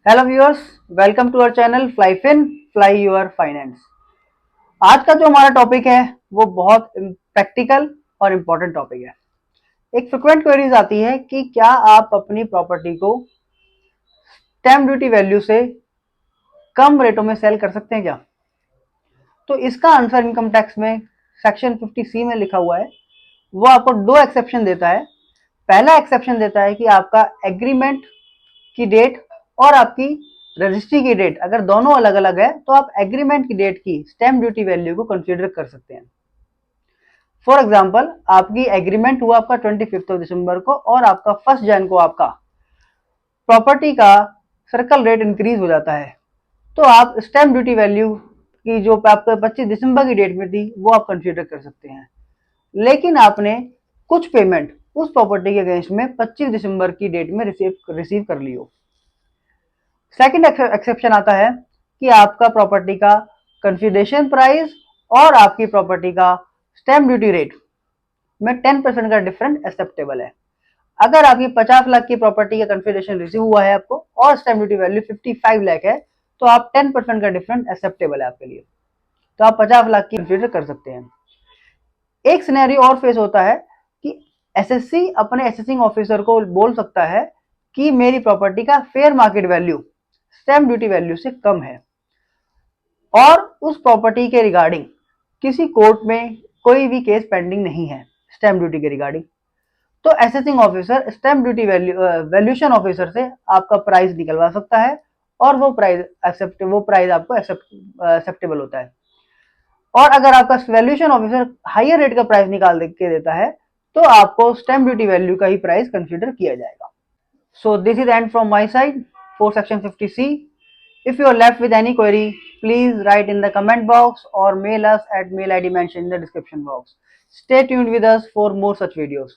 Hello viewers, welcome to our channel fly your finance. आज का जो हमारा टॉपिक है वो बहुत प्रैक्टिकल और इम्पोर्टेंट टॉपिक है। एक फ्रिक्वेंट क्वेरीज आती है कि क्या आप अपनी प्रॉपर्टी को स्टैम्प ड्यूटी वैल्यू से कम रेटों में सेल कर सकते हैं क्या? तो इसका आंसर इनकम टैक्स में सेक्शन 50C में लिखा हुआ है। वो आपको दो एक्सेप्शन देता है। पहला एक्सेप्शन देता है कि आपका एग्रीमेंट की डेट और आपकी रजिस्ट्री की डेट अगर दोनों अलग अलग है तो आप एग्रीमेंट की डेट की स्टैम्प ड्यूटी वैल्यू को कंसीडर कर सकते हैं। फॉर एग्जांपल, आपकी एग्रीमेंट हुआ आपका 25 दिसंबर को और आपका 1 जन को आपका प्रॉपर्टी का सर्कल रेट इंक्रीज हो जाता है, तो आप स्टैम्प ड्यूटी वैल्यू की जो आपको 25 दिसंबर की डेट में थी वो आप कंसीडर कर सकते हैं। लेकिन आपने कुछ पेमेंट उस प्रॉपर्टी के अगेंस्ट में 25 दिसंबर की डेट में रिसीव कर ली हो। सेकंड एक्सेप्शन आता है कि आपका प्रॉपर्टी का कंसिडरेशन प्राइस और आपकी प्रॉपर्टी का स्टैम्प ड्यूटी रेट में 10% का डिफरेंस एक्सेप्टेबल है। अगर आपकी 50 लाख की प्रॉपर्टी का कंसिडरेशन रिसीव हुआ है आपको और स्टैम्प ड्यूटी वैल्यू 55 लाख है, तो आप 10% का डिफरेंस एक्सेप्टेबल है आपके लिए, तो आप 50 लाख की कंसिडर कर सकते हैं। एक सिनेरियो और फेस होता है कि एसएससी अपने असेसिंग ऑफिसर को बोल सकता है कि मेरी प्रॉपर्टी का fair market value stamp duty value से कम है और उस प्रॉपर्टी के रिगार्डिंग किसी कोर्ट में कोई भी केस पेंडिंग नहीं है स्टैम्प ड्यूटी के रिगार्डिंग, तो assessing officer stamp duty valuation officer से आपका प्राइस निकलवा सकता है और वो प्राइस आपको एक्सेप्टेबल होता है। और अगर आपका वैल्यूएशन ऑफिसर हायर रेट का प्राइस निकाल के देता है तो आपको स्टैम्प ड्यूटी वैल्यू का ही प्राइस कंसीडर किया जाएगा। So this is end from my side for section 50C. If you are left with any query, please write in the comment box or mail us at mail ID mentioned in the description box. Stay tuned with us for more such videos.